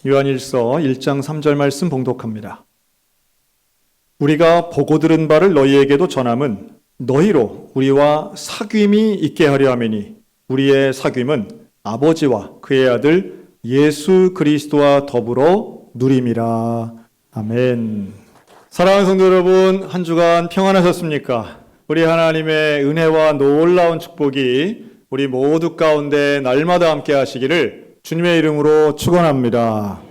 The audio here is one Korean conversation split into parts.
요한일서 1장 3절 말씀 봉독합니다. 우리가 보고 들은 바를 너희에게도 전함은 너희로 우리와 사귐이 있게 하려 함이니 우리의 사귐은 아버지와 그의 아들 예수 그리스도와 더불어 누림이라. 아멘. 사랑하는 성도 여러분, 한 주간 평안하셨습니까? 우리 하나님의 은혜와 놀라운 축복이 우리 모두 가운데 날마다 함께 하시기를 주님의 이름으로 축원합니다.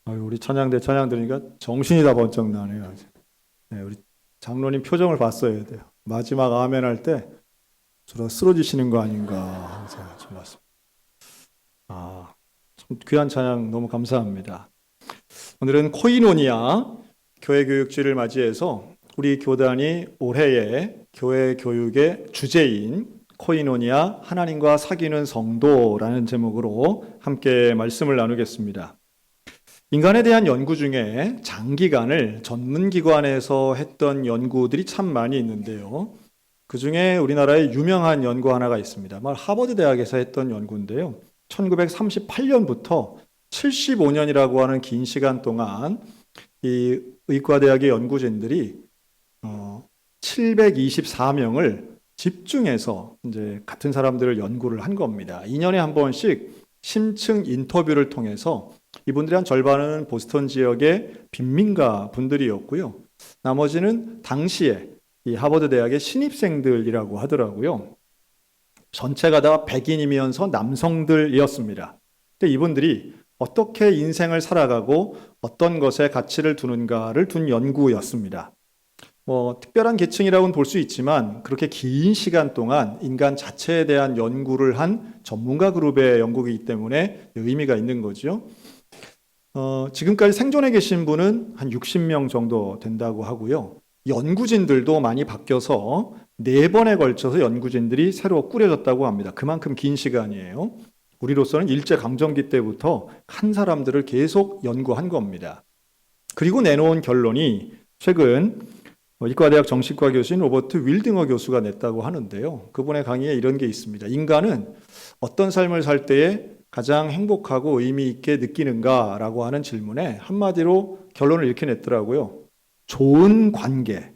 우리 찬양대 찬양 들으니까 정신이 다 번쩍 나네요. 네, 우리 장로님 표정을 봤어야 돼요. 마지막 아멘 할 때 저러 쓰러지시는 거 아닌가 생각 좀 봤습니다. 참 귀한 찬양 너무 감사합니다. 오늘은 코이노니아 교회 교육주를 맞이해서 우리 교단이 올해의 교회 교육의 주제인 코이노니아 하나님과 사귀는 성도라는 제목으로 함께 말씀을 나누겠습니다. 인간에 대한 연구 중에 장기간을 전문기관에서 했던 연구들이 참 많이 있는데요. 그 중에 우리나라의 유명한 연구 하나가 있습니다. 하버드 대학에서 했던 연구인데요. 1938년부터 75년이라고 하는 긴 시간 동안 이 의과대학의 연구진들이 724명을 집중해서 이제 같은 사람들을 연구를 한 겁니다. 2년에 한 번씩 심층 인터뷰를 통해서 이분들의 한 절반은 보스턴 지역의 빈민가 분들이었고요. 나머지는 당시에 이 하버드 대학의 신입생들이라고 하더라고요. 전체가 다 백인이면서 남성들이었습니다. 근데 이분들이 어떻게 인생을 살아가고 어떤 것에 가치를 두는가를 둔 연구였습니다. 특별한 계층이라고는 볼 수 있지만 그렇게 긴 시간 동안 인간 자체에 대한 연구를 한 전문가 그룹의 연구이기 때문에 의미가 있는 거죠. 지금까지 생존해 계신 분은 한 60명 정도 된다고 하고요. 연구진들도 많이 바뀌어서 4번에 걸쳐서 연구진들이 새로 꾸려졌다고 합니다. 그만큼 긴 시간이에요. 우리로서는 일제강점기 때부터 한 사람들을 계속 연구한 겁니다. 그리고 내놓은 결론이 최근 이과대학 정신과 교수인 로버트 윌딩어 교수가 냈다고 하는데요. 그분의 강의에 이런 게 있습니다. 인간은 어떤 삶을 살 때에 가장 행복하고 의미 있게 느끼는가라고 하는 질문에 한마디로 결론을 이렇게 냈더라고요. 좋은 관계.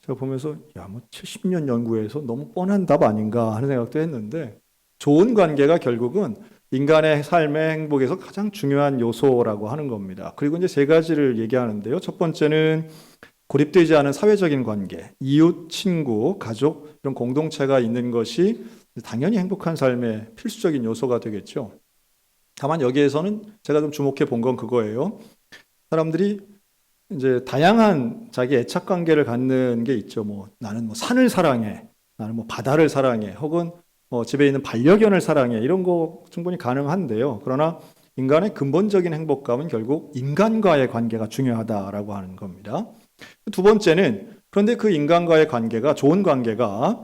제가 보면서 70년 연구에서 너무 뻔한 답 아닌가 하는 생각도 했는데 좋은 관계가 결국은 인간의 삶의 행복에서 가장 중요한 요소라고 하는 겁니다. 그리고 이제 3가지를 얘기하는데요. 첫 번째는 고립되지 않은 사회적인 관계, 이웃, 친구, 가족 이런 공동체가 있는 것이 당연히 행복한 삶의 필수적인 요소가 되겠죠. 다만 여기에서는 제가 좀 주목해 본 건 그거예요. 사람들이 이제 다양한 자기 애착 관계를 갖는 게 있죠. 나는 산을 사랑해, 나는 바다를 사랑해, 혹은 집에 있는 반려견을 사랑해 이런 거 충분히 가능한데요. 그러나 인간의 근본적인 행복감은 결국 인간과의 관계가 중요하다라고 하는 겁니다. 두 번째는 그런데 그 인간과의 관계가 좋은 관계가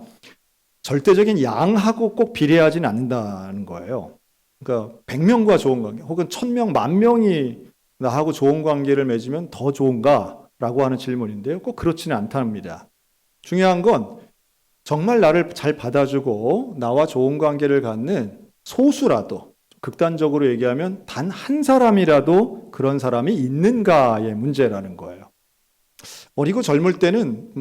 절대적인 양하고 꼭 비례하지는 않는다는 거예요. 그러니까 100명과 좋은 관계 혹은 1000명, 10,000명이 나하고 좋은 관계를 맺으면 더 좋은가? 라고 하는 질문인데요. 꼭 그렇지는 않답니다. 중요한 건 정말 나를 잘 받아주고 나와 좋은 관계를 갖는 소수라도 극단적으로 얘기하면 단 한 사람이라도 그런 사람이 있는가의 문제라는 거예요. 어리고 젊을 때는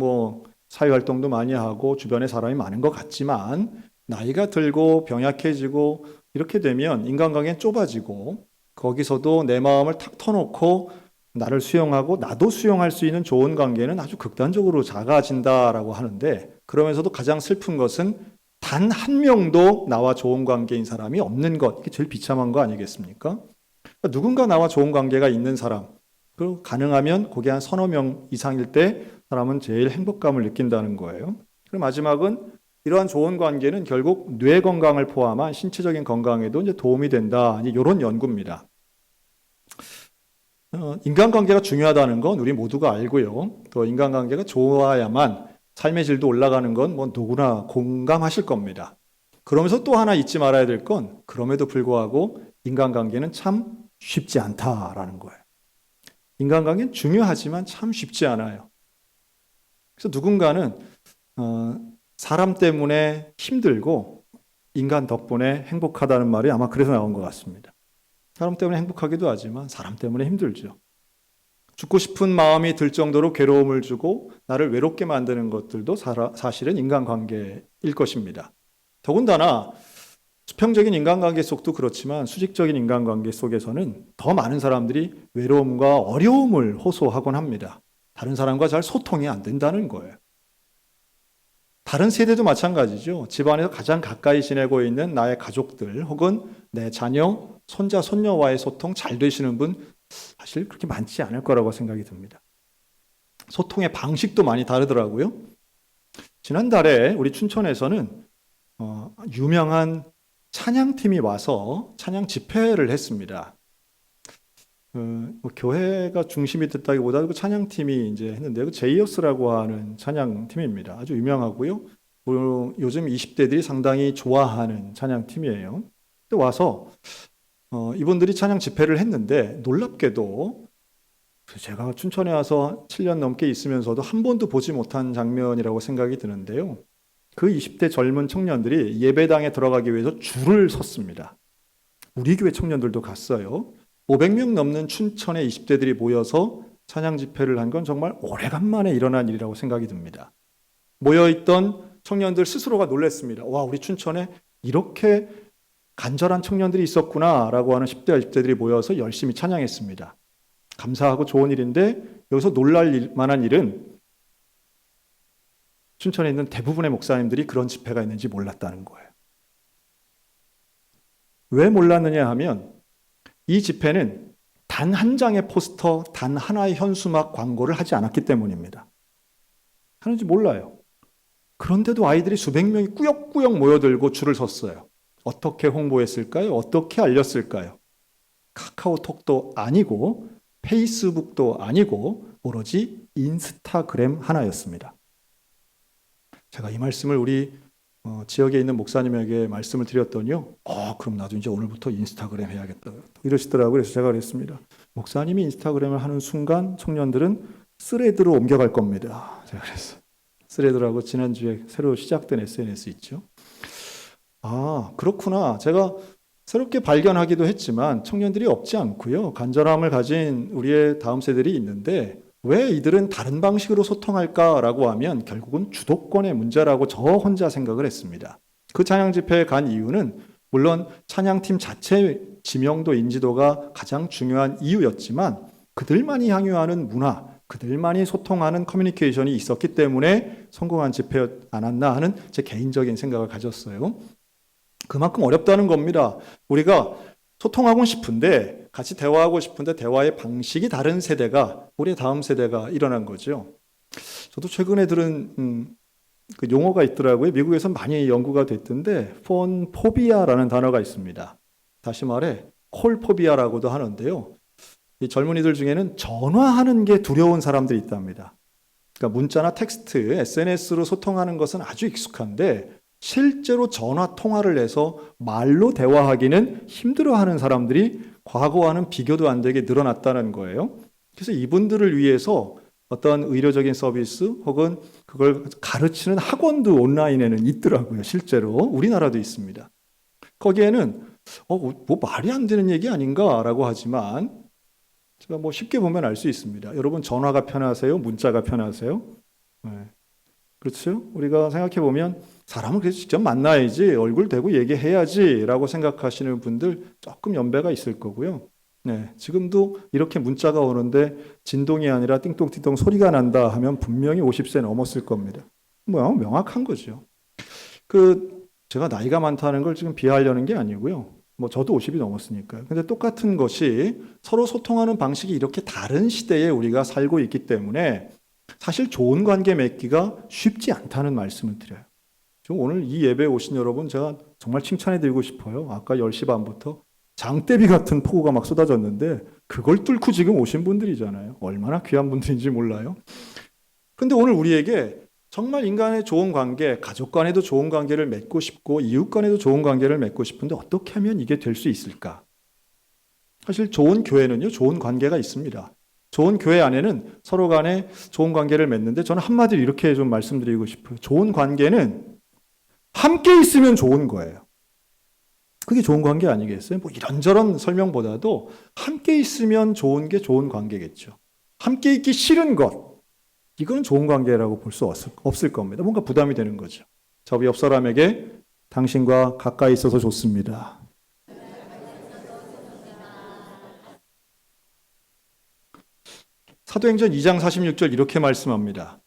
사회활동도 많이 하고 주변에 사람이 많은 것 같지만 나이가 들고 병약해지고 이렇게 되면 인간관계는 좁아지고 거기서도 내 마음을 탁 터놓고 나를 수용하고 나도 수용할 수 있는 좋은 관계는 아주 극단적으로 작아진다라고 하는데 그러면서도 가장 슬픈 것은 단 한 명도 나와 좋은 관계인 사람이 없는 것, 이게 제일 비참한 거 아니겠습니까? 그러니까 누군가 나와 좋은 관계가 있는 사람, 그리고 가능하면 거기 한 3~4명 이상일 때 사람은 제일 행복감을 느낀다는 거예요. 그리고 마지막은 이러한 좋은 관계는 결국 뇌 건강을 포함한 신체적인 건강에도 이제 도움이 된다. 이런 연구입니다. 인간관계가 중요하다는 건 우리 모두가 알고요. 또 인간관계가 좋아야만 삶의 질도 올라가는 건 누구나 공감하실 겁니다. 그러면서 또 하나 잊지 말아야 될 건 그럼에도 불구하고 인간관계는 참 쉽지 않다라는 거예요. 인간관계는 중요하지만 참 쉽지 않아요. 그래서 누군가는 사람 때문에 힘들고 인간 덕분에 행복하다는 말이 아마 그래서 나온 것 같습니다. 사람 때문에 행복하기도 하지만 사람 때문에 힘들죠. 죽고 싶은 마음이 들 정도로 괴로움을 주고 나를 외롭게 만드는 것들도 사실은 인간관계일 것입니다. 더군다나 수평적인 인간관계 속도 그렇지만 수직적인 인간관계 속에서는 더 많은 사람들이 외로움과 어려움을 호소하곤 합니다. 다른 사람과 잘 소통이 안 된다는 거예요. 다른 세대도 마찬가지죠. 집안에서 가장 가까이 지내고 있는 나의 가족들 혹은 내 자녀, 손자, 손녀와의 소통 잘 되시는 분 사실 그렇게 많지 않을 거라고 생각이 듭니다. 소통의 방식도 많이 다르더라고요. 지난달에 우리 춘천에서는 유명한 찬양팀이 와서 찬양 집회를 했습니다. 교회가 중심이 됐다기보다 그 찬양팀이 이제 했는데요. 그 제이어스라고 하는 찬양팀입니다. 아주 유명하고요. 요즘 20대들이 상당히 좋아하는 찬양팀이에요. 근데 와서 이분들이 찬양 집회를 했는데 놀랍게도 제가 춘천에 와서 7년 넘게 있으면서도 한 번도 보지 못한 장면이라고 생각이 드는데요. 그 20대 젊은 청년들이 예배당에 들어가기 위해서 줄을 섰습니다. 우리 교회 청년들도 갔어요. 500명 넘는 춘천의 20대들이 모여서 찬양 집회를 한 건 정말 오래간만에 일어난 일이라고 생각이 듭니다. 모여있던 청년들 스스로가 놀랐습니다. 와, 우리 춘천에 이렇게 간절한 청년들이 있었구나라고 하는 10대, 20대들이 모여서 열심히 찬양했습니다. 감사하고 좋은 일인데 여기서 놀랄 만한 일은 춘천에 있는 대부분의 목사님들이 그런 집회가 있는지 몰랐다는 거예요. 왜 몰랐느냐 하면 이 집회는 단 한 장의 포스터, 단 하나의 현수막 광고를 하지 않았기 때문입니다. 하는지 몰라요. 그런데도 아이들이 수백 명이 꾸역꾸역 모여들고 줄을 섰어요. 어떻게 홍보했을까요? 어떻게 알렸을까요? 카카오톡도 아니고 페이스북도 아니고 오로지 인스타그램 하나였습니다. 제가 이 말씀을 우리 지역에 있는 목사님에게 말씀을 드렸더니요. 그럼 나도 이제 오늘부터 인스타그램 해야겠다. 이러시더라고요. 그래서 제가 그랬습니다. 목사님이 인스타그램을 하는 순간 청년들은 스레드로 옮겨갈 겁니다. 제가 그랬어요. 스레드라고 지난주에 새로 시작된 SNS 있죠. 그렇구나. 제가 새롭게 발견하기도 했지만 청년들이 없지 않고요. 간절함을 가진 우리의 다음 세대들이 있는데 왜 이들은 다른 방식으로 소통할까라고 하면 결국은 주도권의 문제라고 저 혼자 생각을 했습니다. 그 찬양 집회에 간 이유는 물론 찬양팀 자체 지명도 인지도가 가장 중요한 이유였지만 그들만이 향유하는 문화, 그들만이 소통하는 커뮤니케이션이 있었기 때문에 성공한 집회였지 않았나 하는 제 개인적인 생각을 가졌어요. 그만큼 어렵다는 겁니다. 우리가 소통하고 싶은데 같이 대화하고 싶은데 대화의 방식이 다른 세대가 우리 다음 세대가 일어난 거죠. 저도 최근에 들은 그 용어가 있더라고요. 미국에서 많이 연구가 됐던데 폰 포비아라는 단어가 있습니다. 다시 말해 콜포비아라고도 하는데요. 이 젊은이들 중에는 전화하는 게 두려운 사람들이 있답니다. 그러니까 문자나 텍스트, SNS로 소통하는 것은 아주 익숙한데 실제로 전화 통화를 해서 말로 대화하기는 힘들어하는 사람들이 과거와는 비교도 안 되게 늘어났다는 거예요. 그래서 이분들을 위해서 어떤 의료적인 서비스 혹은 그걸 가르치는 학원도 온라인에는 있더라고요. 실제로 우리나라도 있습니다. 거기에는 뭐 말이 안 되는 얘기 아닌가라고 하지만 제가 뭐 쉽게 보면 알 수 있습니다. 여러분 전화가 편하세요? 문자가 편하세요? 네. 그렇죠? 우리가 생각해 보면 사람을 그래서 직접 만나야지 얼굴 대고 얘기해야지 라고 생각하시는 분들 조금 연배가 있을 거고요. 네, 지금도 이렇게 문자가 오는데 진동이 아니라 띵동띵동 소리가 난다 하면 분명히 50세 넘었을 겁니다. 뭐 명확한 거죠. 제가 나이가 많다는 걸 지금 비하하려는 게 아니고요. 뭐 저도 50이 넘었으니까요. 근데 똑같은 것이 서로 소통하는 방식이 이렇게 다른 시대에 우리가 살고 있기 때문에 사실 좋은 관계 맺기가 쉽지 않다는 말씀을 드려요. 오늘 이 예배에 오신 여러분 제가 정말 칭찬해 드리고 싶어요. 아까 10시 반부터 장대비 같은 폭우가 막 쏟아졌는데 그걸 뚫고 지금 오신 분들이잖아요. 얼마나 귀한 분들인지 몰라요. 그런데 오늘 우리에게 정말 인간의 좋은 관계, 가족 간에도 좋은 관계를 맺고 싶고 이웃 간에도 좋은 관계를 맺고 싶은데 어떻게 하면 이게 될 수 있을까? 사실 좋은 교회는요, 좋은 관계가 있습니다. 좋은 교회 안에는 서로 간에 좋은 관계를 맺는데 저는 한마디로 이렇게 좀 말씀드리고 싶어요. 좋은 관계는 함께 있으면 좋은 거예요. 그게 좋은 관계 아니겠어요? 뭐 이런저런 설명보다도 함께 있으면 좋은 게 좋은 관계겠죠. 함께 있기 싫은 것, 이건 좋은 관계라고 볼 수 없을 겁니다. 뭔가 부담이 되는 거죠. 저 옆 사람에게 당신과 가까이 있어서 좋습니다. 사도행전 2장 46절 이렇게 말씀합니다.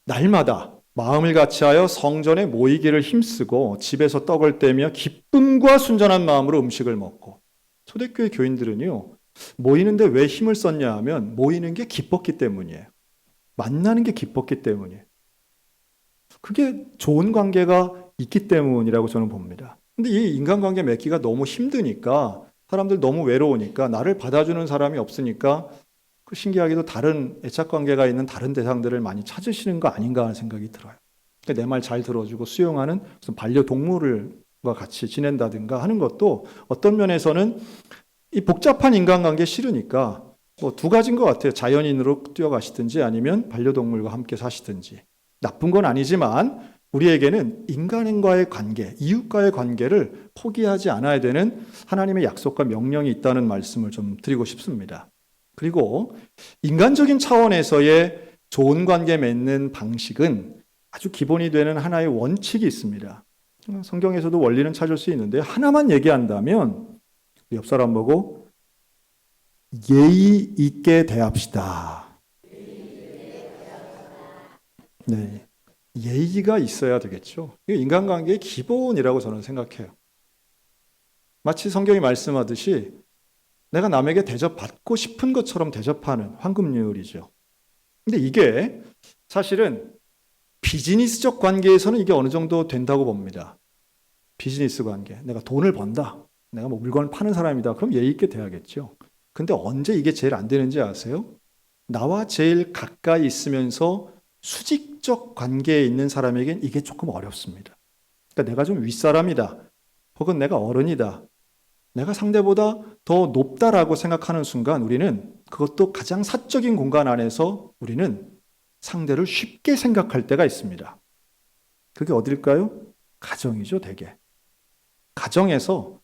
날마다 마음을 같이하여 성전에 모이기를 힘쓰고 집에서 떡을 떼며 기쁨과 순전한 마음으로 음식을 먹고. 초대교회 교인들은요, 모이는데 왜 힘을 썼냐 하면 모이는 게 기뻤기 때문이에요. 만나는 게 기뻤기 때문이에요. 그게 좋은 관계가 있기 때문이라고 저는 봅니다. 근데 이 인간관계 맺기가 너무 힘드니까, 사람들 너무 외로우니까, 나를 받아주는 사람이 없으니까 그 신기하게도 다른 애착관계가 있는 다른 대상들을 많이 찾으시는 거 아닌가 하는 생각이 들어요. 내 말 잘 들어주고 수용하는 무슨 반려동물과 같이 지낸다든가 하는 것도 어떤 면에서는 이 복잡한 인간관계 싫으니까 뭐 두 가지인 것 같아요. 자연인으로 뛰어가시든지 아니면 반려동물과 함께 사시든지. 나쁜 건 아니지만 우리에게는 인간과의 관계, 이웃과의 관계를 포기하지 않아야 되는 하나님의 약속과 명령이 있다는 말씀을 좀 드리고 싶습니다. 그리고 인간적인 차원에서의 좋은 관계 맺는 방식은 아주 기본이 되는 하나의 원칙이 있습니다. 성경에서도 원리는 찾을 수 있는데 하나만 얘기한다면 옆 사람 보고 예의 있게 대합시다. 네, 예의가 있어야 되겠죠. 이게 인간관계의 기본이라고 저는 생각해요. 마치 성경이 말씀하듯이 내가 남에게 대접받고 싶은 것처럼 대접하는 황금률이죠. 근데 이게 사실은 비즈니스적 관계에서는 이게 어느 정도 된다고 봅니다. 비즈니스 관계. 내가 돈을 번다. 내가 뭐 물건을 파는 사람이다. 그럼 예의 있게 돼야겠죠. 근데 언제 이게 제일 안 되는지 아세요? 나와 제일 가까이 있으면서 수직적 관계에 있는 사람에겐 이게 조금 어렵습니다. 그러니까 내가 좀 윗사람이다. 혹은 내가 어른이다. 내가 상대보다 더 높다라고 생각하는 순간 우리는 그것도 가장 사적인 공간 안에서 우리는 상대를 쉽게 생각할 때가 있습니다. 그게 어딜까요? 가정이죠, 대개. 가정에서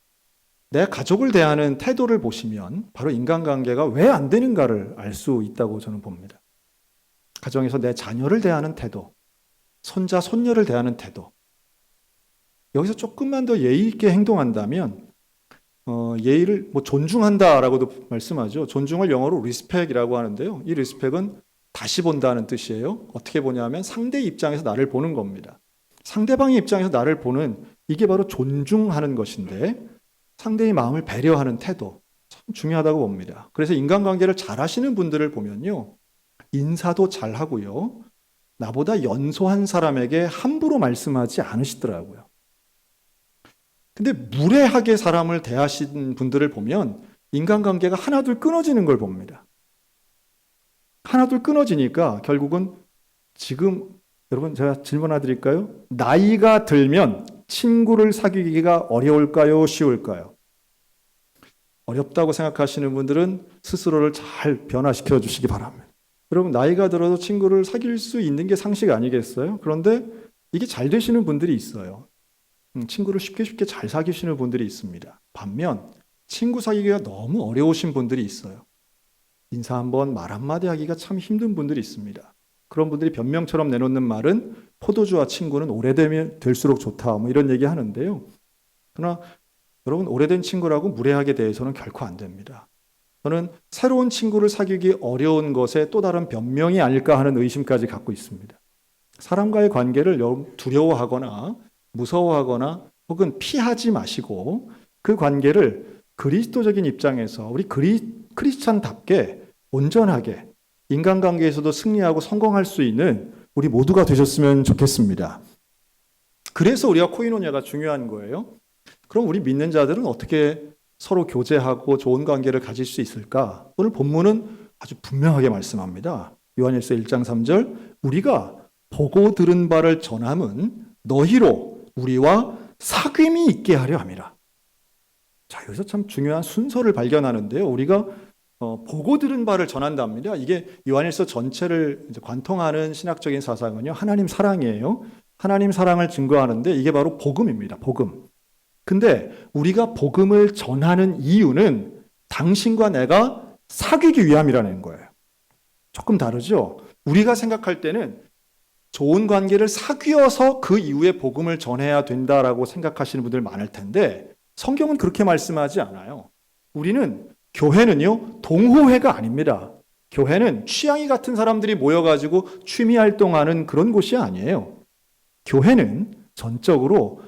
내 가족을 대하는 태도를 보시면 바로 인간관계가 왜 안 되는가를 알 수 있다고 저는 봅니다. 가정에서 내 자녀를 대하는 태도, 손자, 손녀를 대하는 태도. 여기서 조금만 더 예의 있게 행동한다면 예의를 뭐 존중한다라고도 말씀하죠. 존중을 영어로 respect이라고 하는데요. 이 respect은 다시 본다는 뜻이에요. 어떻게 보냐면 상대의 입장에서 나를 보는 겁니다. 상대방의 입장에서 나를 보는 이게 바로 존중하는 것인데 상대의 마음을 배려하는 태도 참 중요하다고 봅니다. 그래서 인간관계를 잘 하시는 분들을 보면요. 인사도 잘 하고요. 나보다 연소한 사람에게 함부로 말씀하지 않으시더라고요. 근데 무례하게 사람을 대하신 분들을 보면 인간관계가 하나둘 끊어지는 걸 봅니다. 하나둘 끊어지니까 결국은 지금 여러분 제가 질문 하나 드릴까요? 나이가 들면 친구를 사귀기가 어려울까요? 쉬울까요? 어렵다고 생각하시는 분들은 스스로를 잘 변화시켜 주시기 바랍니다. 여러분 나이가 들어도 친구를 사귈 수 있는 게 상식 아니겠어요? 그런데 이게 잘 되시는 분들이 있어요. 친구를 쉽게 잘 사귀시는 분들이 있습니다. 반면 친구 사귀기가 너무 어려우신 분들이 있어요. 인사 한번 말 한마디 하기가 참 힘든 분들이 있습니다. 그런 분들이 변명처럼 내놓는 말은 포도주와 친구는 오래되면 될수록 좋다 뭐 이런 얘기 하는데요. 그러나 여러분 오래된 친구라고 무례하게 대해서는 결코 안 됩니다. 저는 새로운 친구를 사귀기 어려운 것에 또 다른 변명이 아닐까 하는 의심까지 갖고 있습니다. 사람과의 관계를 두려워하거나 무서워하거나 혹은 피하지 마시고 그 관계를 그리스도적인 입장에서 우리 크리스찬답게 온전하게 인간관계에서도 승리하고 성공할 수 있는 우리 모두가 되셨으면 좋겠습니다. 그래서 우리가 코이노냐가 중요한 거예요. 그럼 우리 믿는 자들은 어떻게 서로 교제하고 좋은 관계를 가질 수 있을까? 오늘 본문은 아주 분명하게 말씀합니다. 요한일서 1장 3절 우리가 보고 들은 바를 전함은 너희로 우리와 사귐이 있게 하려 함이라. 자, 여기서 참 중요한 순서를 발견하는데요. 우리가 보고 들은 바를 전한답니다. 이게 요한일서 전체를 관통하는 신학적인 사상은요. 하나님 사랑이에요. 하나님 사랑을 증거하는데 이게 바로 복음입니다. 복음. 근데 우리가 복음을 전하는 이유는 당신과 내가 사귀기 위함이라는 거예요. 조금 다르죠? 우리가 생각할 때는 좋은 관계를 사귀어서 그 이후에 복음을 전해야 된다라고 생각하시는 분들 많을 텐데 성경은 그렇게 말씀하지 않아요. 우리는 교회는요, 동호회가 아닙니다. 교회는 취향이 같은 사람들이 모여가지고 취미 활동하는 그런 곳이 아니에요. 교회는 전적으로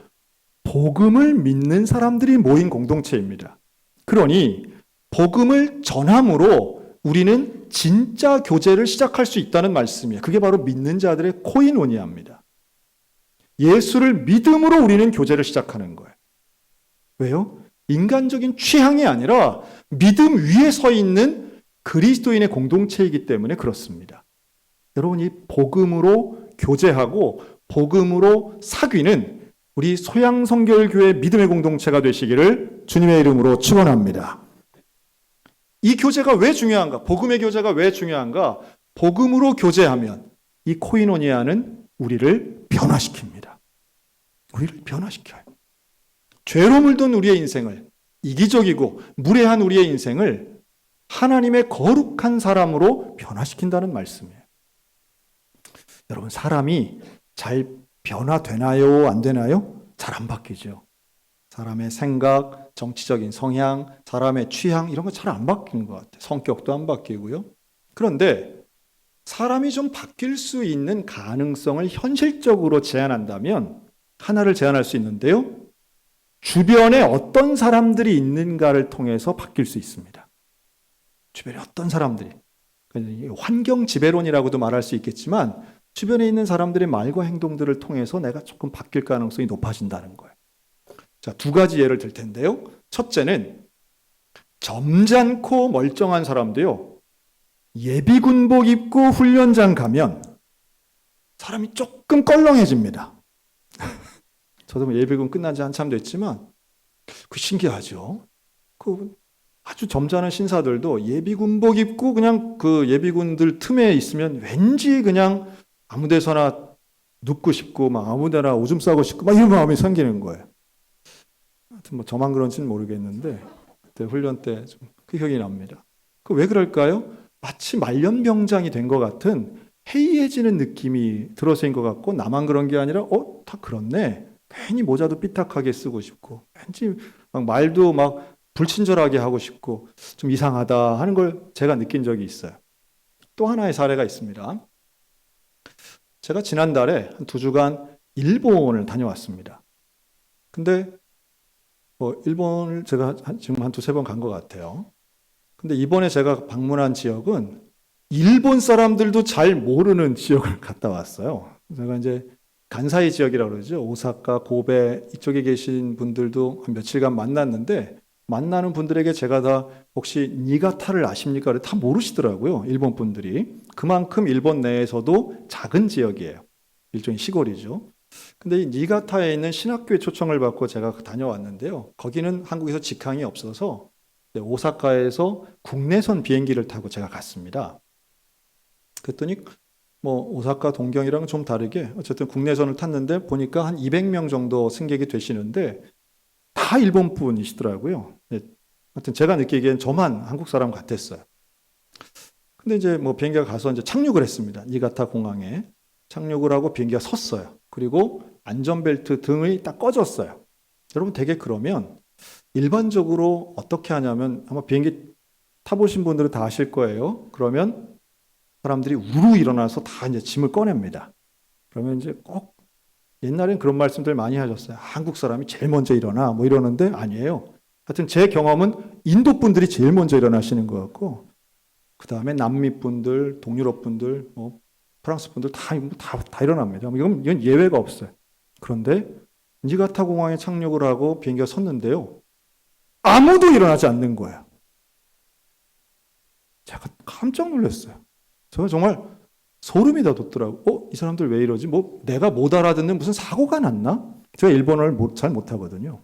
복음을 믿는 사람들이 모인 공동체입니다. 그러니 복음을 전함으로 우리는 진짜 교제를 시작할 수 있다는 말씀이에요. 그게 바로 믿는 자들의 코이노니아입니다. 예수를 믿음으로 우리는 교제를 시작하는 거예요. 왜요? 인간적인 취향이 아니라 믿음 위에 서 있는 그리스도인의 공동체이기 때문에 그렇습니다. 여러분이 복음으로 교제하고 복음으로 사귀는 우리 소양성결교회 믿음의 공동체가 되시기를 주님의 이름으로 축원합니다. 이 교제가 왜 중요한가? 복음의 교제가 왜 중요한가? 복음으로 교제하면 이 코이노니아는 우리를 변화시킵니다. 우리를 변화시켜요. 죄로 물든 우리의 인생을, 이기적이고 무례한 우리의 인생을 하나님의 거룩한 사람으로 변화시킨다는 말씀이에요. 여러분, 사람이 잘 변화되나요? 안 되나요? 잘 안 바뀌죠. 사람의 생각, 정치적인 성향, 사람의 취향 이런 거 잘 안 바뀌는 것 같아요. 성격도 안 바뀌고요. 그런데 사람이 좀 바뀔 수 있는 가능성을 현실적으로 제한한다면 하나를 제한할 수 있는데요. 주변에 어떤 사람들이 있는가를 통해서 바뀔 수 있습니다. 주변에 어떤 사람들이. 환경 지배론이라고도 말할 수 있겠지만 주변에 있는 사람들의 말과 행동들을 통해서 내가 조금 바뀔 가능성이 높아진다는 거예요. 자, 두 가지 예를 들 텐데요. 첫째는 점잖고 멀쩡한 사람도요. 예비군복 입고 훈련장 가면 사람이 조금 껄렁해집니다. 저도 뭐 예비군 끝난 지 한참 됐지만 그 신기하죠. 그 아주 점잖은 신사들도 예비군복 입고 그냥 그 예비군들 틈에 있으면 왠지 그냥 아무 데서나 눕고 싶고 막 아무 데나 오줌 싸고 싶고 막 이런 마음이 생기는 거예요. 하여튼 뭐 저만 그런지는 모르겠는데 그때 훈련 때 좀 그 기억이 납니다. 그 왜 그럴까요? 마치 말년병장이 된 것 같은 해이해지는 느낌이 들어서인 것 같고 나만 그런 게 아니라 다 그렇네. 괜히 모자도 삐딱하게 쓰고 싶고 왠지 막 말도 막 불친절하게 하고 싶고 좀 이상하다 하는 걸 제가 느낀 적이 있어요. 또 하나의 사례가 있습니다. 제가 지난달에 한 2주간 일본을 다녀왔습니다. 근데 일본을 제가 지금 한 2-3번 간 것 같아요. 근데 이번에 제가 방문한 지역은 일본 사람들도 잘 모르는 지역을 갔다 왔어요. 제가 이제 간사이 지역이라고 그러죠. 오사카, 고베 이쪽에 계신 분들도 한 며칠간 만났는데 만나는 분들에게 제가 다 혹시 니가타를 아십니까? 다 모르시더라고요. 일본 분들이. 그만큼 일본 내에서도 작은 지역이에요. 일종의 시골이죠. 근데 이 니가타에 있는 신학교에 초청을 받고 제가 다녀왔는데요. 거기는 한국에서 직항이 없어서 오사카에서 국내선 비행기를 타고 제가 갔습니다. 그랬더니 오사카 동경이랑 좀 다르게 어쨌든 국내선을 탔는데 보니까 한 200명 정도 승객이 되시는데 다 일본 분이시더라고요. 하여튼 제가 느끼기엔 저만 한국 사람 같았어요. 근데 이제 비행기가 가서 이제 착륙을 했습니다. 니가타 공항에 착륙을 하고 비행기가 섰어요. 그리고 안전벨트 등이 딱 꺼졌어요. 여러분 되게 그러면 일반적으로 어떻게 하냐면 아마 비행기 타보신 분들은 다 아실 거예요. 그러면 사람들이 우르르 일어나서 다 이제 짐을 꺼냅니다. 그러면 이제 꼭 옛날엔 그런 말씀들 많이 하셨어요. 한국 사람이 제일 먼저 일어나 이러는데 아니에요. 하여튼 제 경험은 인도 분들이 제일 먼저 일어나시는 것 같고 그 다음에 남미 분들, 동유럽 분들, 프랑스 분들 다 일어납니다. 이건 예외가 없어요. 그런데 니가타 공항에 착륙을 하고 비행기가 섰는데요. 아무도 일어나지 않는 거예요. 제가 깜짝 놀랐어요. 제가 정말 소름이 다 돋더라고요. 이 사람들 왜 이러지? 내가 못 알아듣는 무슨 사고가 났나? 제가 일본어를 잘 못하거든요.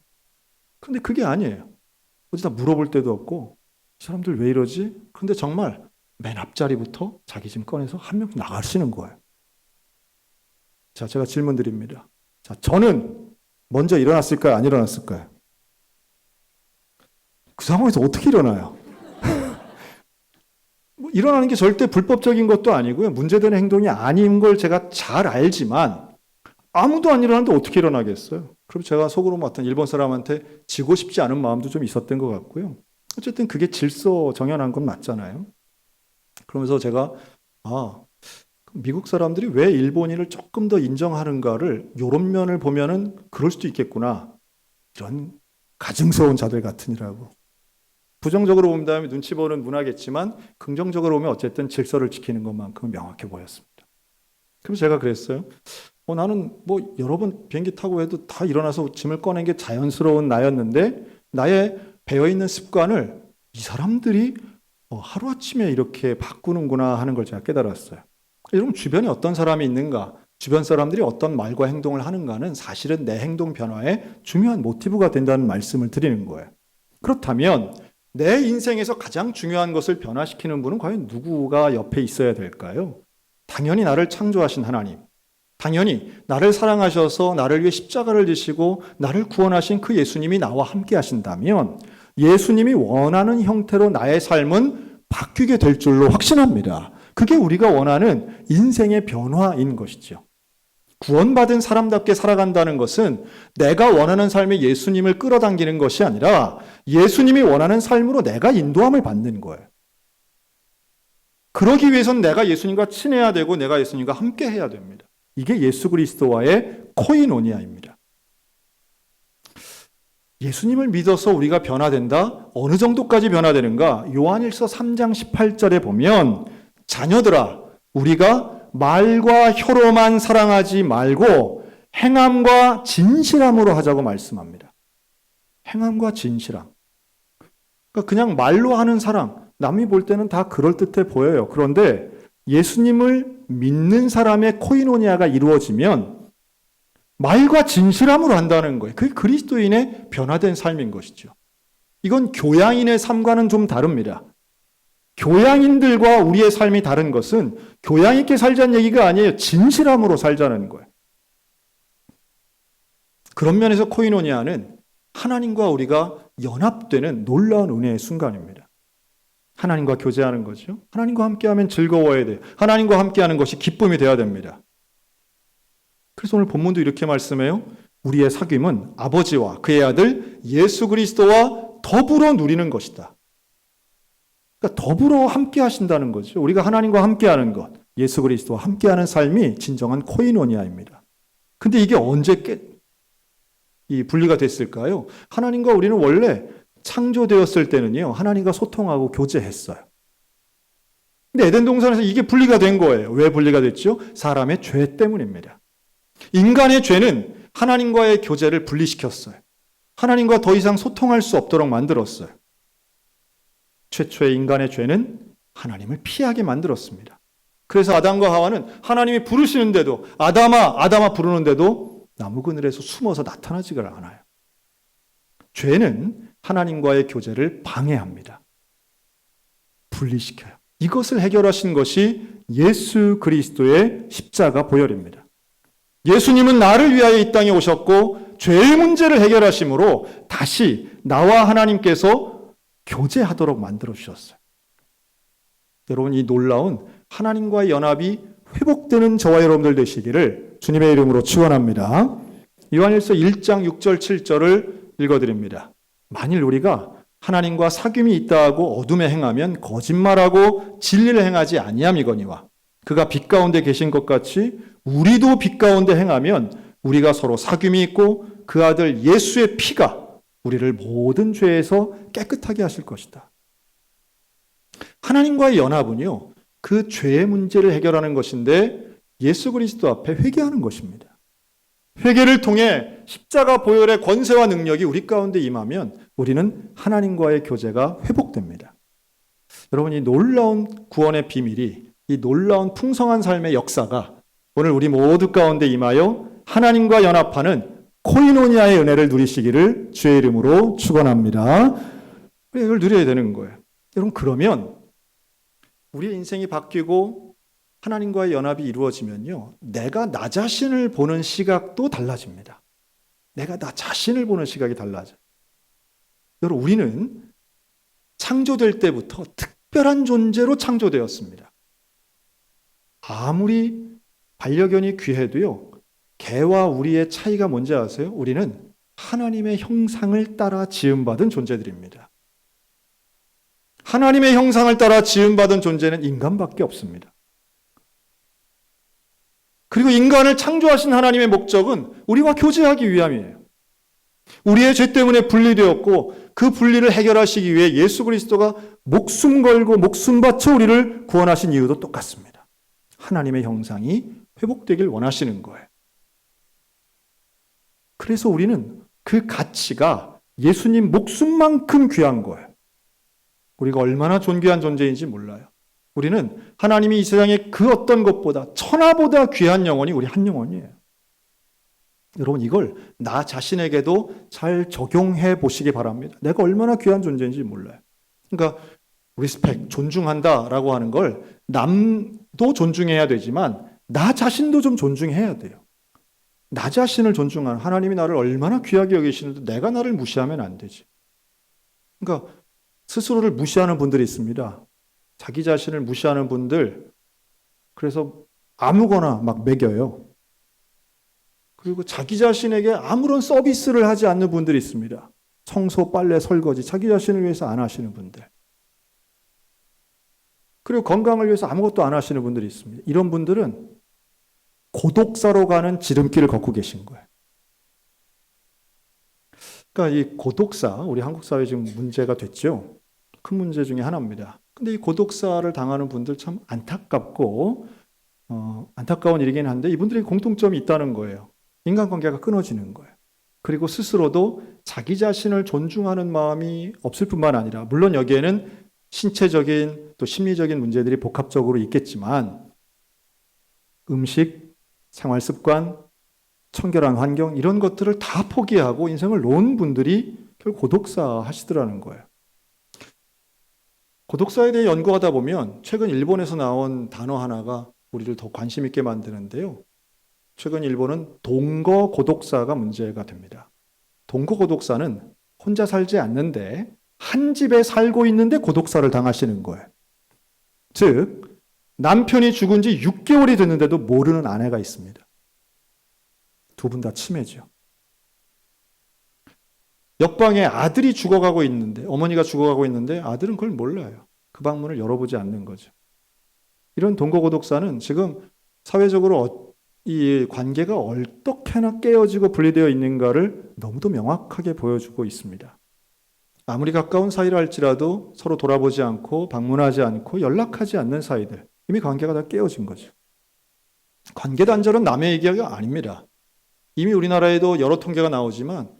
근데 그게 아니에요. 어디다 물어볼 데도 없고 이 사람들 왜 이러지? 그런데 정말 맨 앞자리부터 자기 짐 꺼내서 한 명 나가시는 거예요. 자, 제가 질문 드립니다. 자, 저는 먼저 일어났을까요? 안 일어났을까요? 그 상황에서 어떻게 일어나요? 뭐 일어나는 게 절대 불법적인 것도 아니고요. 문제되는 행동이 아닌 걸 제가 잘 알지만 아무도 안 일어나는데 어떻게 일어나겠어요? 그럼 제가 속으로 어떤 일본 사람한테 지고 싶지 않은 마음도 좀 있었던 것 같고요. 어쨌든 그게 질서 정연한 건 맞잖아요. 그러면서 제가 미국 사람들이 왜 일본인을 조금 더 인정하는가를 요런 면을 보면은 그럴 수도 있겠구나. 이런 가증스러운 자들 같으니라고. 부정적으로 본 다음에 눈치 보는 문화겠지만 긍정적으로 보면 어쨌든 질서를 지키는 것만큼은 명확해 보였습니다. 그래서 제가 그랬어요. 나는 뭐 여러 번 비행기 타고 해도 다 일어나서 짐을 꺼낸 게 자연스러운 나였는데 나의 배어있는 습관을 이 사람들이 하루아침에 이렇게 바꾸는구나 하는 걸 제가 깨달았어요. 여러분 주변에 어떤 사람이 있는가, 주변 사람들이 어떤 말과 행동을 하는가는 사실은 내 행동 변화의 중요한 모티브가 된다는 말씀을 드리는 거예요. 그렇다면 내 인생에서 가장 중요한 것을 변화시키는 분은 과연 누구가 옆에 있어야 될까요? 당연히 나를 창조하신 하나님, 당연히 나를 사랑하셔서 나를 위해 십자가를 지시고 나를 구원하신 그 예수님이 나와 함께 하신다면 예수님이 원하는 형태로 나의 삶은 바뀌게 될 줄로 확신합니다. 그게 우리가 원하는 인생의 변화인 것이죠. 구원받은 사람답게 살아간다는 것은 내가 원하는 삶에 예수님을 끌어당기는 것이 아니라 예수님이 원하는 삶으로 내가 인도함을 받는 거예요. 그러기 위해서는 내가 예수님과 친해야 되고 내가 예수님과 함께 해야 됩니다. 이게 예수 그리스도와의 코이노니아입니다. 예수님을 믿어서 우리가 변화된다? 어느 정도까지 변화되는가? 요한일서 3장 18절에 보면 자녀들아 우리가 말과 혀로만 사랑하지 말고 행함과 진실함으로 하자고 말씀합니다. 행함과 진실함. 그러니까 그냥 말로 하는 사랑, 남이 볼 때는 다 그럴듯해 보여요. 그런데 예수님을 믿는 사람의 코이노니아가 이루어지면 말과 진실함으로 한다는 거예요. 그게 그리스도인의 변화된 삶인 것이죠. 이건 교양인의 삶과는 좀 다릅니다. 교양인들과 우리의 삶이 다른 것은 교양 있게 살자는 얘기가 아니에요. 진실함으로 살자는 거예요. 그런 면에서 코이노니아는 하나님과 우리가 연합되는 놀라운 은혜의 순간입니다. 하나님과 교제하는 거죠. 하나님과 함께하면 즐거워야 돼요. 하나님과 함께하는 것이 기쁨이 되어야 됩니다. 그래서 오늘 본문도 이렇게 말씀해요. 우리의 사귐은 아버지와 그의 아들 예수 그리스도와 더불어 누리는 것이다. 그러니까 더불어 함께 하신다는 거죠. 우리가 하나님과 함께하는 것, 예수 그리스도와 함께하는 삶이 진정한 코이노니아입니다. 근데 이게 언제 분리가 됐을까요? 하나님과 우리는 원래 창조되었을 때는요, 하나님과 소통하고 교제했어요. 근데 에덴 동산에서 이게 분리가 된 거예요. 왜 분리가 됐죠? 사람의 죄 때문입니다. 인간의 죄는 하나님과의 교제를 분리시켰어요. 하나님과 더 이상 소통할 수 없도록 만들었어요. 최초의 인간의 죄는 하나님을 피하게 만들었습니다. 그래서 아담과 하와는 하나님이 부르시는데도 아담아, 아담아 부르는데도 나무 그늘에서 숨어서 나타나지가 않아요. 죄는 하나님과의 교제를 방해합니다. 분리시켜요. 이것을 해결하신 것이 예수 그리스도의 십자가 보혈입니다. 예수님은 나를 위하여 이 땅에 오셨고 죄의 문제를 해결하심으로 다시 나와 하나님께서 교제하도록 만들어 주셨어요. 여러분, 이 놀라운 하나님과의 연합이 회복되는 저와 여러분들 되시기를 주님의 이름으로 축원합니다. 요한일서 1장 6절 7절을 읽어드립니다. 만일 우리가 하나님과 사귐이 있다 하고 어둠에 행하면 거짓말하고 진리를 행하지 아니함이거니와 그가 빛 가운데 계신 것 같이 우리도 빛 가운데 행하면 우리가 서로 사귐이 있고 그 아들 예수의 피가 우리를 모든 죄에서 깨끗하게 하실 것이다. 하나님과의 연합은요, 그 죄의 문제를 해결하는 것인데 예수 그리스도 앞에 회개하는 것입니다. 회개를 통해 십자가 보혈의 권세와 능력이 우리 가운데 임하면 우리는 하나님과의 교제가 회복됩니다. 여러분, 이 놀라운 구원의 비밀이, 이 놀라운 풍성한 삶의 역사가 오늘 우리 모두 가운데 임하여 하나님과 연합하는 코이노니아의 은혜를 누리시기를 주의 이름으로 축원합니다. 이걸 누려야 되는 거예요. 여러분, 그러면 우리의 인생이 바뀌고 하나님과의 연합이 이루어지면요, 내가 나 자신을 보는 시각도 달라집니다. 내가 나 자신을 보는 시각이 달라져요. 여러분, 우리는 창조될 때부터 특별한 존재로 창조되었습니다. 아무리 반려견이 귀해도요, 개와 우리의 차이가 뭔지 아세요? 우리는 하나님의 형상을 따라 지음받은 존재들입니다. 하나님의 형상을 따라 지음받은 존재는 인간밖에 없습니다. 그리고 인간을 창조하신 하나님의 목적은 우리와 교제하기 위함이에요. 우리의 죄 때문에 분리되었고 그 분리를 해결하시기 위해 예수 그리스도가 목숨 걸고 목숨 바쳐 우리를 구원하신 이유도 똑같습니다. 하나님의 형상이 회복되길 원하시는 거예요. 그래서 우리는 그 가치가 예수님 목숨만큼 귀한 거예요. 우리가 얼마나 존귀한 존재인지 몰라요. 우리는 하나님이 이 세상에 그 어떤 것보다 천하보다 귀한 영혼이 우리 한 영혼이에요. 여러분 이걸 나 자신에게도 잘 적용해 보시기 바랍니다. 내가 얼마나 귀한 존재인지 몰라요. 그러니까 리스펙, 존중한다라고 하는 걸 남도 존중해야 되지만 나 자신도 좀 존중해야 돼요. 나 자신을 존중하는 하나님이 나를 얼마나 귀하게 여기시는데 내가 나를 무시하면 안 되지. 그러니까 스스로를 무시하는 분들이 있습니다. 자기 자신을 무시하는 분들, 그래서 아무거나 막 먹여요. 그리고 자기 자신에게 아무런 서비스를 하지 않는 분들이 있습니다. 청소, 빨래, 설거지 자기 자신을 위해서 안 하시는 분들. 그리고 건강을 위해서 아무것도 안 하시는 분들이 있습니다. 이런 분들은 고독사로 가는 지름길을 걷고 계신 거예요. 그러니까 이 고독사, 우리 한국 사회에 지금 문제가 됐죠. 큰 문제 중에 하나입니다. 근데 이 고독사를 당하는 분들 참 안타깝고 안타까운 일이긴 한데 이분들이 공통점이 있다는 거예요. 인간관계가 끊어지는 거예요. 그리고 스스로도 자기 자신을 존중하는 마음이 없을 뿐만 아니라 물론 여기에는 신체적인 또 심리적인 문제들이 복합적으로 있겠지만 음식, 생활습관, 청결한 환경 이런 것들을 다 포기하고 인생을 놓은 분들이 결국 고독사 하시더라는 거예요. 고독사에 대해 연구하다 보면 최근 일본에서 나온 단어 하나가 우리를 더 관심 있게 만드는데요. 최근 일본은 동거 고독사가 문제가 됩니다. 동거 고독사는 혼자 살지 않는데 한 집에 살고 있는데 고독사를 당하시는 거예요. 즉 남편이 죽은 지 6개월이 됐는데도 모르는 아내가 있습니다. 두 분 다 치매죠. 옆방에 아들이 죽어가고 있는데 어머니가 죽어가고 있는데 아들은 그걸 몰라요. 그 방문을 열어보지 않는 거죠. 이런 동거고독사는 지금 사회적으로 이 관계가 어떻게나 깨어지고 분리되어 있는가를 너무도 명확하게 보여주고 있습니다. 아무리 가까운 사이라 할지라도 서로 돌아보지 않고 방문하지 않고 연락하지 않는 사이들 이미 관계가 다 깨어진 거죠. 관계 단절은 남의 얘기가 아닙니다. 이미 우리나라에도 여러 통계가 나오지만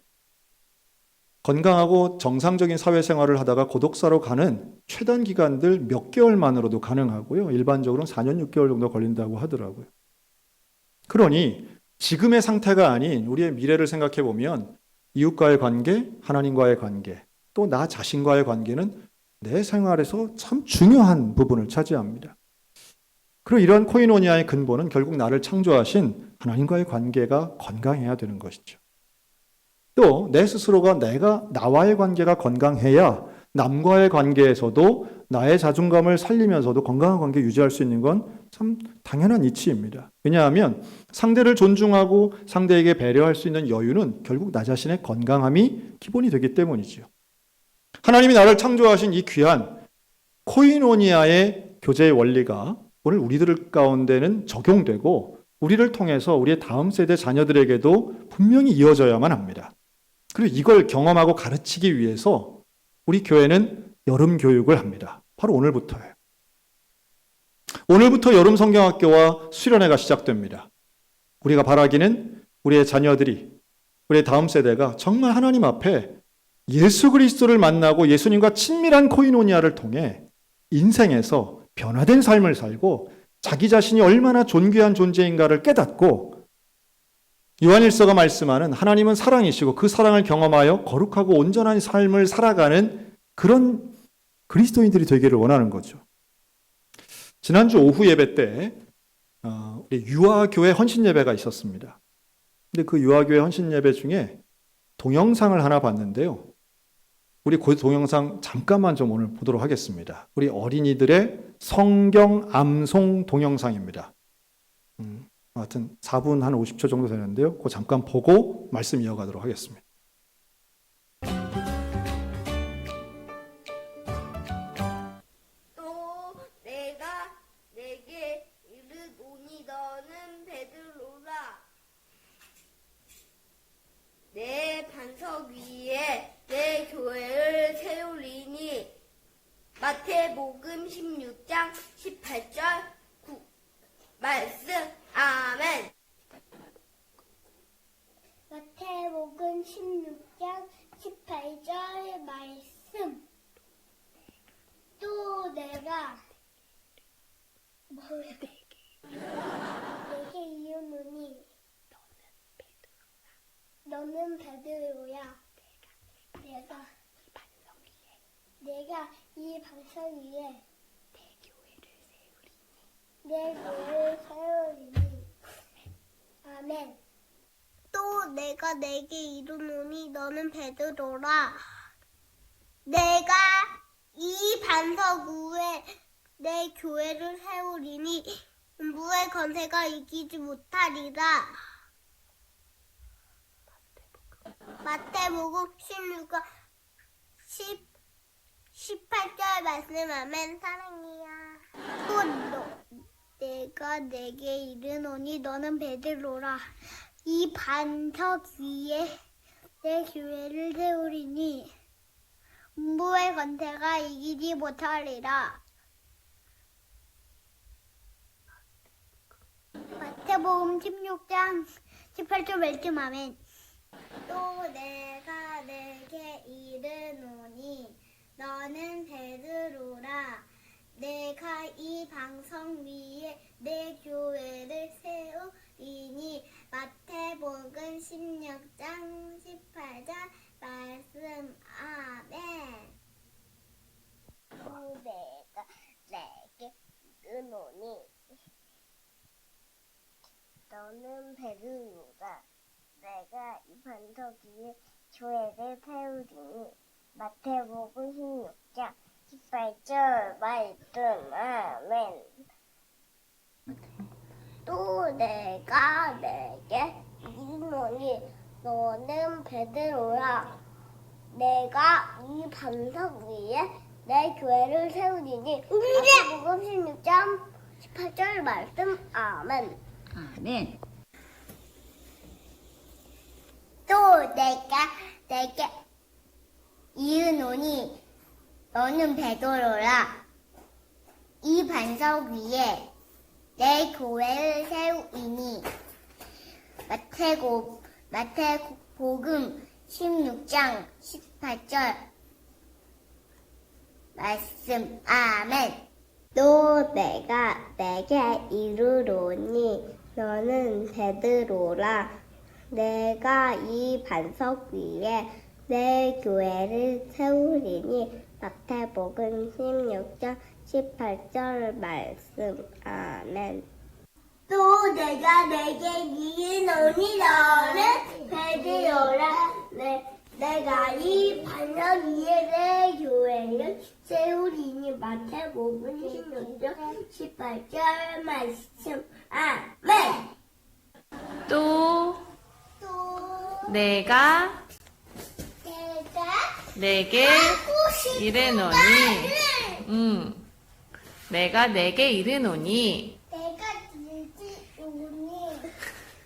건강하고 정상적인 사회생활을 하다가 고독사로 가는 최단 기간들 몇 개월만으로도 가능하고요. 일반적으로는 4년 6개월 정도 걸린다고 하더라고요. 그러니 지금의 상태가 아닌 우리의 미래를 생각해 보면 이웃과의 관계, 하나님과의 관계, 또 나 자신과의 관계는 내 생활에서 참 중요한 부분을 차지합니다. 그리고 이러한 코이노니아의 근본은 결국 나를 창조하신 하나님과의 관계가 건강해야 되는 것이죠. 또 내 스스로가 나와의 관계가 건강해야 남과의 관계에서도 나의 자존감을 살리면서도 건강한 관계 유지할 수 있는 건 참 당연한 이치입니다. 왜냐하면 상대를 존중하고 상대에게 배려할 수 있는 여유는 결국 나 자신의 건강함이 기본이 되기 때문이죠. 하나님이 나를 창조하신 이 귀한 코이노니아의 교제의 원리가 오늘 우리들 가운데는 적용되고 우리를 통해서 우리의 다음 세대 자녀들에게도 분명히 이어져야만 합니다. 그리고 이걸 경험하고 가르치기 위해서 우리 교회는 여름 교육을 합니다. 바로 오늘부터예요. 오늘부터 여름 성경학교와 수련회가 시작됩니다. 우리가 바라기는 우리의 자녀들이, 우리의 다음 세대가 정말 하나님 앞에 예수 그리스도를 만나고 예수님과 친밀한 코이노니아를 통해 인생에서 변화된 삶을 살고 자기 자신이 얼마나 존귀한 존재인가를 깨닫고 요한일서가 말씀하는 하나님은 사랑이시고 그 사랑을 경험하여 거룩하고 온전한 삶을 살아가는 그런 그리스도인들이 되기를 원하는 거죠. 지난주 오후 예배 때 우리 유아교회 헌신 예배가 있었습니다. 근데 그 유아교회 헌신 예배 중에 동영상을 하나 봤는데요. 우리 그 동영상 잠깐만 좀 오늘 보도록 하겠습니다. 우리 어린이들의 성경 암송 동영상입니다. 하여튼 4분 한 50초 정도 되는데요. 그거 잠깐 보고 말씀 이어가도록 하겠습니다. 또 내가 내게 이르노니 너는 베드로라. 내 반석 위에 내 교회를 세우리니. 마태복음 16장 18절 말씀. 아멘. 마태복음 16장 18절 말씀. 또 내가 내게 이르노니 너는 베드로야. 내가 이 반석 위에 내 교회를 세우리니. 아멘. 또 내가 내게 이르노니 너는 베드로라. 내가 이 반석 위에 내 교회를 세우리니 음부의 권세가 이기지 못하리라. 마태복음 16장 18절 말씀. 아멘. 사랑이야. 또 내가 내게 이르노니 너는 베드로라. 이 반석 위에 내 교회를 세우리니 음부의 권세가 이기지 못하리라. 마태복음 16장 18절 말씀. 아멘. 또 내가 내게 이르노니 너는 베드로라. 내가 이 반석 위에 내 교회를 세우리니. 마태복음 16장 18절 말씀. 아멘. 또 내가 내게 이르노니 너는 베드로라. 내가 이 반석 위에 교회를 세우리니. 마태복음 16장 18절 말씀. 아멘. 또 내가 내게 이르노니 너는 베드로라. 내가 이 반석 위에 내 교회를 세우리니. 마태복음 16장 18절 말씀. 아멘. 아멘. 또 내가 내게 이르노니 너는 베드로라. 이 반석 위에 내 교회를 세우리니. 마태복음 16장 18절 말씀. 아멘. 또 내가 내게 이르노니 너는 베드로라. 내가 이 반석 위에 내 교회를 세우리니. 마태복음 16장 18절 말씀. 아멘. 또 내가 내게 이르노니 너는 베드로라. 내가 이 반석 위에 내 교회를 세우리니. 마태복음 16장 18절 말씀. 아멘. 또 내가 내게 이르노니 내가 내게 이르노니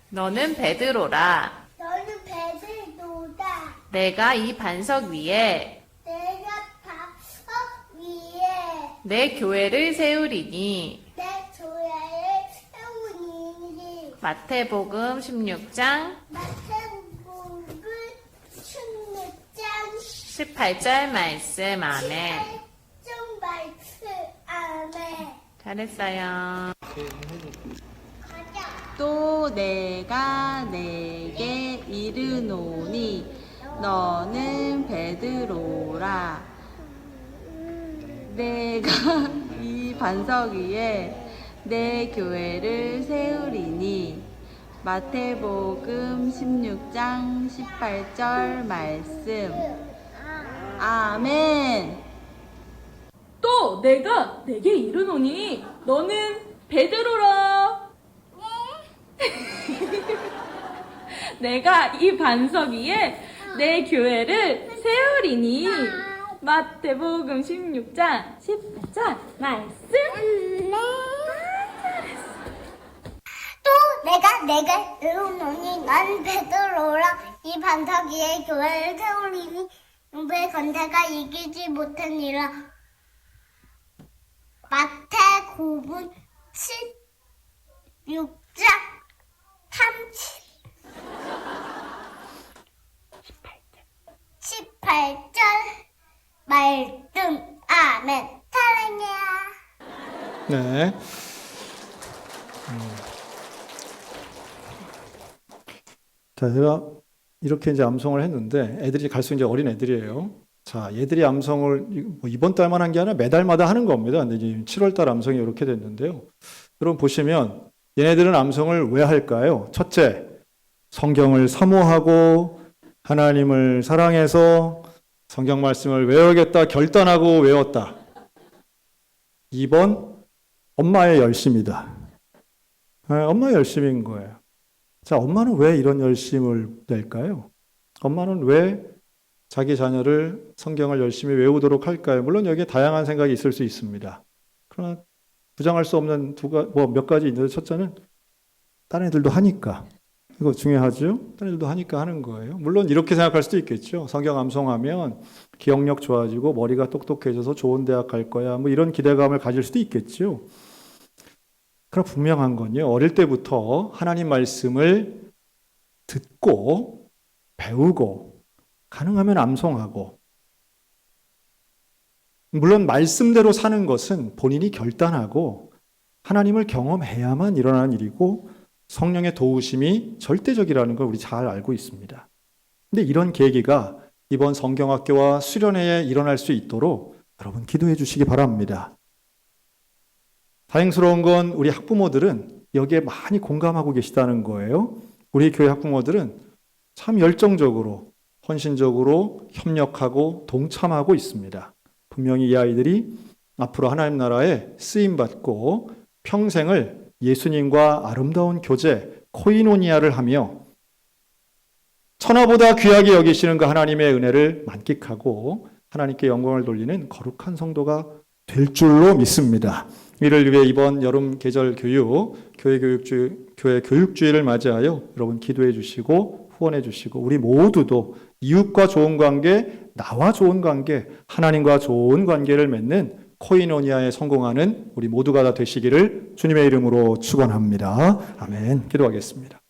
너는 베드로라. 너는 베드로다. 내가 이 반석 위에 내가 반석 위에 내 교회를 세우리니. 내 교회를 세우리니. 마태복음 16장 마태복음 16장 18절 말씀. 아멘. 18절 말씀. 아멘. 잘했어요. 가자. 또 내가 내게 이르노니 너는 베드로라. 내가 이 반석 위에 내 교회를 세우리니. 마태복음 16장 18절 말씀. 아멘. 또 내가 내게 이르노니 너는 베드로라. 내가 이 반석 위에 내 교회를 세우리니. 마태복음 16장 18절 말씀. 또 내가 이르노니 난 베드로라. 이 반석 위에 교회를 세우리니 왜 건대가 이기지 못하니라. 마태복음 16장 18절 말씀. 아멘. 사랑해요. 네. 자, 제가 이렇게 이제 암송을 했는데 애들이 갈수록 이제 어린 애들이에요. 자, 얘들이 암송을 뭐 이번 달만 한 게 아니라 매달마다 하는 겁니다. 근데 이제 7월 달 암송이 이렇게 됐는데요. 여러분 보시면 얘네들은 암송을 왜 할까요? 첫째, 성경을 사모하고 하나님을 사랑해서 성경 말씀을 외우겠다 결단하고 외웠다. 2번, 엄마의 열심이다. 엄마의 열심인 거예요. 자, 엄마는 왜 이런 열심을 낼까요? 엄마는 왜 자기 자녀를 성경을 열심히 외우도록 할까요? 물론 여기에 다양한 생각이 있을 수 있습니다. 그러나 부정할 수 없는 몇 가지 있는데 첫째는 다른 애들도 하니까. 이거 중요하죠? 다른 애들도 하니까 하는 거예요. 물론 이렇게 생각할 수도 있겠죠. 성경 암송하면 기억력 좋아지고 머리가 똑똑해져서 좋은 대학 갈 거야. 뭐 이런 기대감을 가질 수도 있겠죠. 그러나 분명한 건요. 어릴 때부터 하나님 말씀을 듣고 배우고 가능하면 암송하고 물론 말씀대로 사는 것은 본인이 결단하고 하나님을 경험해야만 일어나는 일이고 성령의 도우심이 절대적이라는 걸 우리 잘 알고 있습니다. 근데 이런 계기가 이번 성경학교와 수련회에 일어날 수 있도록 여러분 기도해 주시기 바랍니다. 다행스러운 건 우리 학부모들은 여기에 많이 공감하고 계시다는 거예요. 우리 교회 학부모들은 참 열정적으로 헌신적으로 협력하고 동참하고 있습니다. 분명히 이 아이들이 앞으로 하나님 나라에 쓰임받고 평생을 예수님과 아름다운 교제, 코이노니아를 하며 천하보다 귀하게 여기시는 그 하나님의 은혜를 만끽하고 하나님께 영광을 돌리는 거룩한 성도가 될 줄로 믿습니다. 이를 위해 이번 여름 계절 교육, 교회 교육주의를 맞이하여 여러분 기도해 주시고 후원해 주시고 우리 모두도 이웃과 좋은 관계, 나와 좋은 관계, 하나님과 좋은 관계를 맺는 코이노니아에 성공하는 우리 모두가 다 되시기를 주님의 이름으로 축원합니다. 아멘. 기도하겠습니다.